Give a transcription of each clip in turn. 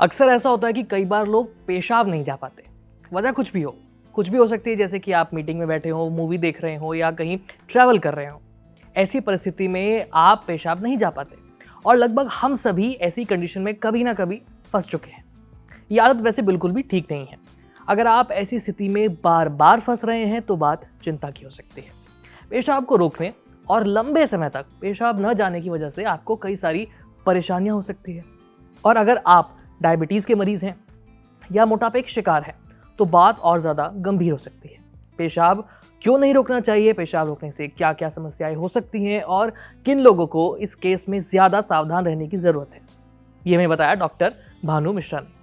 अक्सर ऐसा होता है कि कई बार लोग पेशाब नहीं जा पाते। वजह कुछ भी हो सकती है, जैसे कि आप मीटिंग में बैठे हो, मूवी देख रहे हो या कहीं ट्रैवल कर रहे हो। ऐसी परिस्थिति में आप पेशाब नहीं जा पाते और लगभग हम सभी ऐसी कंडीशन में कभी ना कभी फंस चुके हैं। ये आदत वैसे बिल्कुल भी ठीक नहीं है। अगर आप ऐसी स्थिति में बार बार फंस रहे हैं तो बात चिंता की हो सकती है। पेशाब को रोकने और लंबे समय तक पेशाब न जाने की वजह से आपको कई सारी परेशानियां हो सकती है। और अगर आप डायबिटीज़ के मरीज़ हैं या मोटापे के शिकार हैं तो बात और ज़्यादा गंभीर हो सकती है। पेशाब क्यों नहीं रोकना चाहिए, पेशाब रोकने से क्या क्या समस्याएं हो सकती हैं और किन लोगों को इस केस में ज़्यादा सावधान रहने की ज़रूरत है, ये हमें बताया डॉक्टर भानु मिश्रा ने।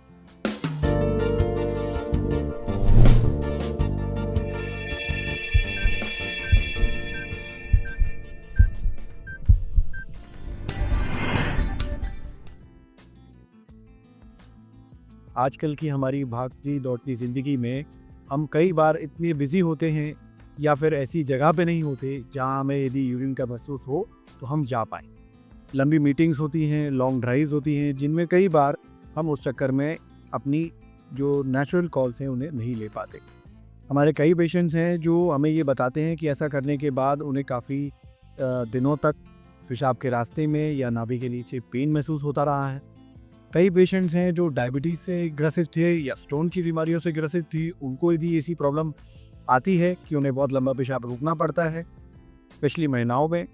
आजकल की हमारी भागती दौड़ती ज़िंदगी में हम कई बार इतने बिज़ी होते हैं या फिर ऐसी जगह पे नहीं होते जहां हमें यदि यूरिन का महसूस हो तो हम जा पाएँ। लंबी मीटिंग्स होती हैं, लॉन्ग ड्राइव्स होती हैं, जिनमें कई बार हम उस चक्कर में अपनी जो नेचुरल कॉल्स हैं उन्हें नहीं ले पाते। हमारे कई पेशेंट्स हैं जो हमें ये बताते हैं कि ऐसा करने के बाद उन्हें काफ़ी दिनों तक पेशाब के रास्ते में या नाभि के नीचे पेन महसूस होता रहा है। कई पेशेंट्स हैं जो डायबिटीज़ से ग्रसित थे या स्टोन की बीमारियों से ग्रसित थी, उनको यदि ऐसी प्रॉब्लम आती है कि उन्हें बहुत लंबा पेशाब रुकना पड़ता है, स्पेशली महिलाओं में,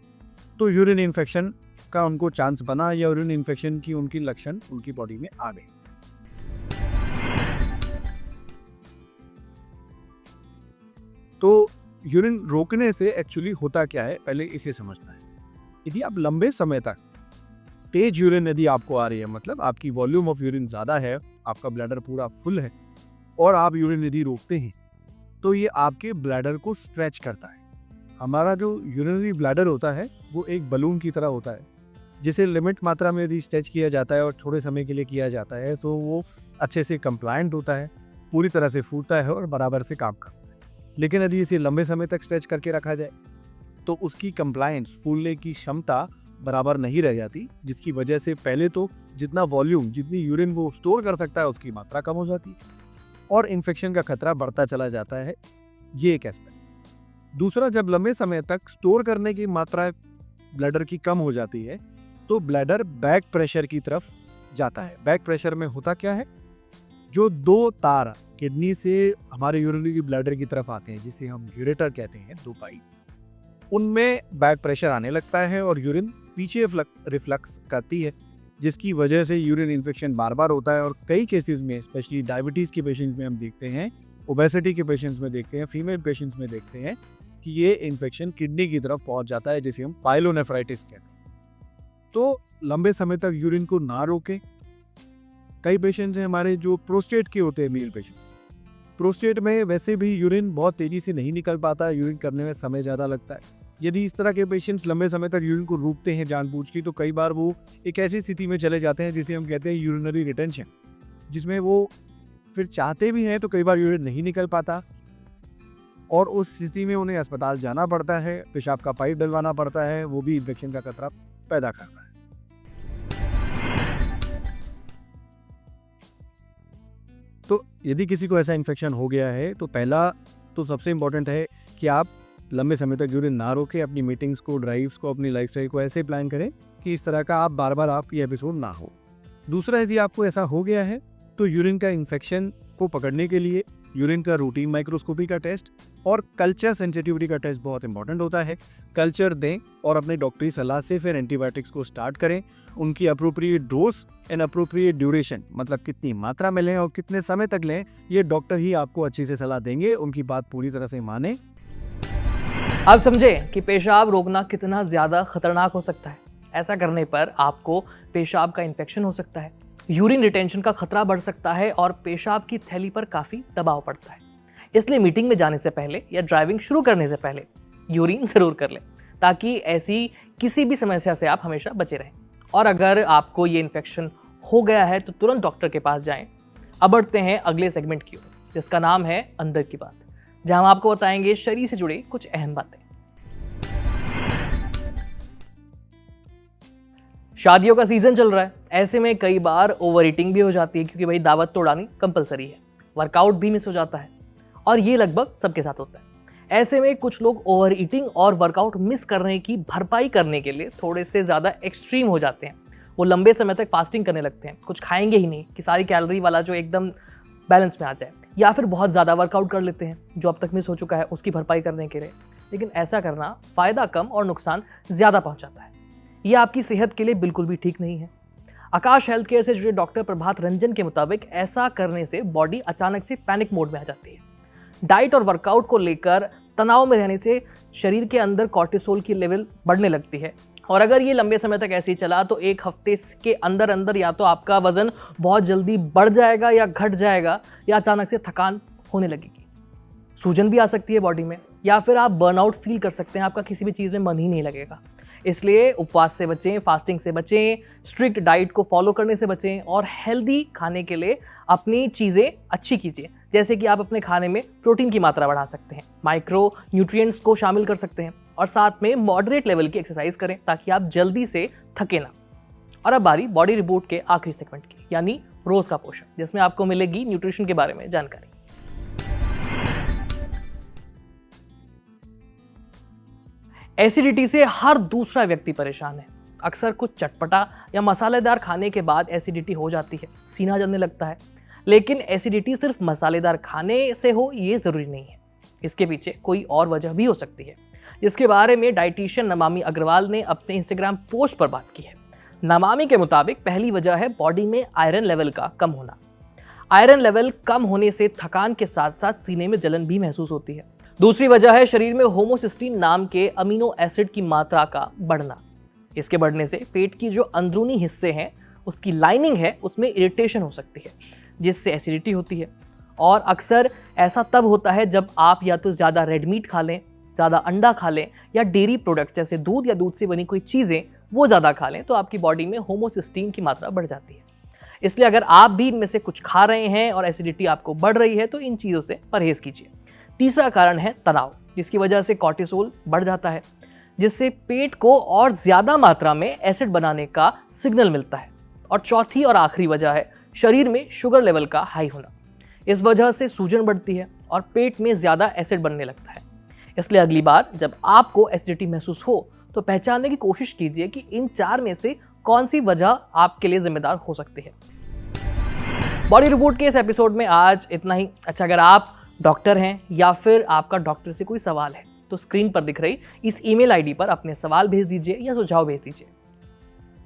तो यूरिन इन्फेक्शन का उनको चांस बना या यूरिन इन्फेक्शन की उनकी लक्षण उनकी बॉडी में आ गए। तो यूरिन रोकने से एक्चुअली होता क्या है, पहले इसे समझना है। यदि आप लंबे समय तक तेज यूरिन यदि आपको आ रही है, मतलब आपकी वॉल्यूम ऑफ यूरिन ज़्यादा है, आपका ब्लैडर पूरा फुल है और आप यूरिन यदि रोकते हैं तो ये आपके ब्लैडर को स्ट्रेच करता है। हमारा जो यूरिनरी ब्लैडर होता है वो एक बलून की तरह होता है, जिसे लिमिट मात्रा में यदि स्ट्रेच किया जाता है और थोड़े समय के लिए किया जाता है तो वो अच्छे से कंप्लायंट होता है, पूरी तरह से फूलता है और बराबर से काम करता है। लेकिन यदि इसे लंबे समय तक स्ट्रेच करके रखा जाए तो उसकी कंप्लायंस, फूलने की क्षमता बराबर नहीं रह जाती, जिसकी वजह से पहले तो जितना वॉल्यूम, जितनी यूरिन वो स्टोर कर सकता है उसकी मात्रा कम हो जाती है और इन्फेक्शन का खतरा बढ़ता चला जाता है। ये एक एस्पेक्ट। दूसरा, जब लंबे समय तक स्टोर करने की मात्रा ब्लैडर की कम हो जाती है तो ब्लैडर बैक प्रेशर की तरफ जाता है। बैक प्रेशर में होता क्या है, जो दो तार किडनी से हमारे यूरिनरी ब्लैडर की तरफ आते हैं, जिसे हम यूरेटर कहते हैं, दो पाइप, उनमें बैक प्रेशर आने लगता है और यूरिन पीछे रिफ्लक्स करती है, जिसकी वजह से यूरिन इन्फेक्शन बार बार होता है। और कई केसेस में, स्पेशली डायबिटीज़ के पेशेंट्स में हम देखते हैं, ओबेसिटी के पेशेंट्स में देखते हैं, फीमेल पेशेंट्स में देखते हैं कि ये इन्फेक्शन किडनी की तरफ पहुंच जाता है, जिसे हम पाइलोनेफ्राइटिस कहते हैं। तो लंबे समय तक यूरिन को ना रोकें। कई पेशेंट्स हैं हमारे जो प्रोस्टेट के होते हैं, मेल पेशेंट्स। प्रोस्टेट में वैसे भी यूरिन बहुत तेज़ी से नहीं निकल पाता, यूरिन करने में समय ज़्यादा लगता है। यदि इस तरह के पेशेंट्स लंबे समय तक यूरिन को रोकते हैं जानबूझ के, तो कई बार वो एक ऐसी स्थिति में चले जाते हैं जिसे हम कहते हैं यूरिनरी रिटेंशन, जिसमें वो फिर चाहते भी हैं तो कई बार यूरिन नहीं निकल पाता और उस स्थिति में उन्हें अस्पताल जाना पड़ता है, पेशाब का पाइप डलवाना पड़ता है, वो भी इन्फेक्शन का खतरा पैदा करता है। तो यदि किसी को ऐसा इन्फेक्शन हो गया है तो पहला तो सबसे इम्पोर्टेंट है कि आप लंबे समय तक यूरिन ना रोकें। अपनी मीटिंग्स को, ड्राइव्स को, अपनी लाइफस्टाइल को ऐसे प्लान करें कि इस तरह का आप बार बार ये एपिसोड ना हो। दूसरा, यदि आपको ऐसा हो गया है तो यूरिन का इन्फेक्शन को पकड़ने के लिए यूरिन का रूटीन माइक्रोस्कोपी का टेस्ट और कल्चर सेंसिटिविटी का टेस्ट बहुत इंपॉर्टेंट होता है। कल्चर दें और अपने डॉक्टरी सलाह से फिर एंटीबायोटिक्स को स्टार्ट करें। उनकी appropriate dose and appropriate duration, मतलब कितनी मात्रा में लें और कितने समय तक लें, ये डॉक्टर ही आपको अच्छी से सलाह देंगे। उनकी बात पूरी तरह से मानें। आप समझें कि पेशाब रोकना कितना ज़्यादा खतरनाक हो सकता है। ऐसा करने पर आपको पेशाब का इन्फेक्शन हो सकता है, यूरिन रिटेंशन का खतरा बढ़ सकता है और पेशाब की थैली पर काफ़ी दबाव पड़ता है। इसलिए मीटिंग में जाने से पहले या ड्राइविंग शुरू करने से पहले यूरिन ज़रूर कर लें, ताकि ऐसी किसी भी समस्या से आप हमेशा बचे रहें। और अगर आपको ये इन्फेक्शन हो गया है तो तुरंत डॉक्टर के पास जाएं। अब बढ़ते हैं अगले सेगमेंट की ओर, जिसका नाम है अंदर की बात, जहां हम आपको बताएंगे शरीर से जुड़ी कुछ अहम बातें। शादियों का सीजन चल रहा है, ऐसे में कई बार ओवर ईटिंग भी हो जाती है क्योंकि भाई दावत तो उड़ानी कंपलसरी है। वर्कआउट भी मिस हो जाता है और ये लगभग सबके साथ होता है। ऐसे में कुछ लोग ओवर ईटिंग और वर्कआउट मिस करने की भरपाई करने के लिए थोड़े से ज़्यादा एक्सट्रीम हो जाते हैं। वो लंबे समय तक फास्टिंग करने लगते हैं, कुछ खाएंगे ही नहीं कि सारी कैलोरी वाला जो एकदम बैलेंस में आ जाए, या फिर बहुत ज़्यादा वर्कआउट कर लेते हैं जो अब तक मिस हो चुका है उसकी भरपाई करने के लिए। लेकिन ऐसा करना फ़ायदा कम और नुकसान ज़्यादा पहुंचाता है। ये आपकी सेहत के लिए बिल्कुल भी ठीक नहीं है। आकाश हेल्थ केयर से जुड़े डॉक्टर प्रभात रंजन के मुताबिक ऐसा करने से बॉडी अचानक से पैनिक मोड में आ जाती है। डाइट और वर्कआउट को लेकर तनाव में रहने से शरीर के अंदर कॉर्टिसोल की लेवल बढ़ने लगती है, और अगर ये लंबे समय तक ऐसे ही चला तो एक हफ्ते के अंदर अंदर या तो आपका वजन बहुत जल्दी बढ़ जाएगा या घट जाएगा, या अचानक से थकान होने लगेगी, सूजन भी आ सकती है बॉडी में, या फिर आप बर्नआउट फील कर सकते हैं, आपका किसी भी चीज़ में मन ही नहीं लगेगा। इसलिए उपवास से बचें, फास्टिंग से बचें, स्ट्रिक्ट डाइट को फॉलो करने से बचें और हेल्दी खाने के लिए अपनी चीज़ें अच्छी कीजिए। जैसे कि आप अपने खाने में प्रोटीन की मात्रा बढ़ा सकते हैं, माइक्रो न्यूट्रिएंट्स को शामिल कर सकते हैं और साथ में मॉडरेट लेवल की एक्सरसाइज करें ताकि आप जल्दी से थके ना। और अब बारी बॉडी रिपोर्ट के आखिरी सेगमेंट की, यानी रोज का पोषण, जिसमें आपको मिलेगी न्यूट्रिशन के बारे में जानकारी। एसिडिटी से हर दूसरा व्यक्ति परेशान है। अक्सर कुछ चटपटा या मसालेदार खाने के बाद एसिडिटी हो जाती है, सीना जलने लगता है। लेकिन एसिडिटी सिर्फ मसालेदार खाने से हो ये ज़रूरी नहीं है, इसके पीछे कोई और वजह भी हो सकती है, जिसके बारे में डाइटिशियन नमामि अग्रवाल ने अपने इंस्टाग्राम पोस्ट पर बात की है। नमामि के मुताबिक पहली वजह है बॉडी में आयरन लेवल का कम होना। आयरन लेवल कम होने से थकान के साथ साथ सीने में जलन भी महसूस होती है। दूसरी वजह है शरीर में होमोसिस्टीन नाम के अमीनो एसिड की मात्रा का बढ़ना। इसके बढ़ने से पेट की जो अंदरूनी हिस्से हैं, उसकी लाइनिंग है, उसमें इरिटेशन हो सकती है, जिससे एसिडिटी होती है। और अक्सर ऐसा तब होता है जब आप या तो ज़्यादा रेड मीट खा लें, ज़्यादा अंडा खा लें, या डेयरी प्रोडक्ट्स जैसे दूध या दूध से बनी कोई चीज़ें वो ज़्यादा खा लें, तो आपकी बॉडी में होमोसिस्टीन की मात्रा बढ़ जाती है। इसलिए अगर आप भी इनमें से कुछ खा रहे हैं और एसिडिटी आपको बढ़ रही है तो इन चीज़ों से परहेज़ कीजिए। तीसरा कारण है तनाव, जिसकी वजह से कॉर्टिसोल बढ़ जाता है, जिससे पेट को और ज़्यादा मात्रा में एसिड बनाने का सिग्नल मिलता है। और चौथी और आखिरी वजह है शरीर में शुगर लेवल का हाई होना। इस वजह से सूजन बढ़ती है और पेट में ज़्यादा एसिड बनने लगता है। इसलिए अगली बार जब आपको एसिडिटी महसूस हो तो पहचानने की कोशिश कीजिए कि इन चार में से कौन सी वजह आपके लिए जिम्मेदार हो सकती है। बॉडी रिपोर्ट के इस एपिसोड में आज इतना ही। अच्छा, अगर आप डॉक्टर हैं या फिर आपका डॉक्टर से कोई सवाल है तो स्क्रीन पर दिख रही इस ईमेल आईडी पर अपने सवाल भेज दीजिए या सुझाव भेज दीजिए।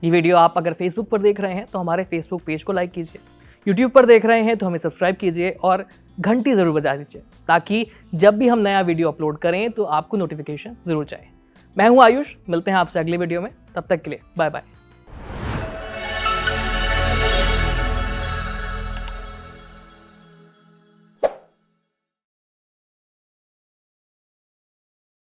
ये वीडियो आप अगर फेसबुक पर देख रहे हैं तो हमारे फेसबुक पेज को लाइक कीजिए, यूट्यूब पर देख रहे हैं तो हमें सब्सक्राइब कीजिए और घंटी ज़रूर बजा दीजिए ताकि जब भी हम नया वीडियो अपलोड करें तो आपको नोटिफिकेशन ज़रूर जाए। मैं हूँ आयुष, मिलते हैं आपसे अगले वीडियो में, तब तक के लिए बाय बाय।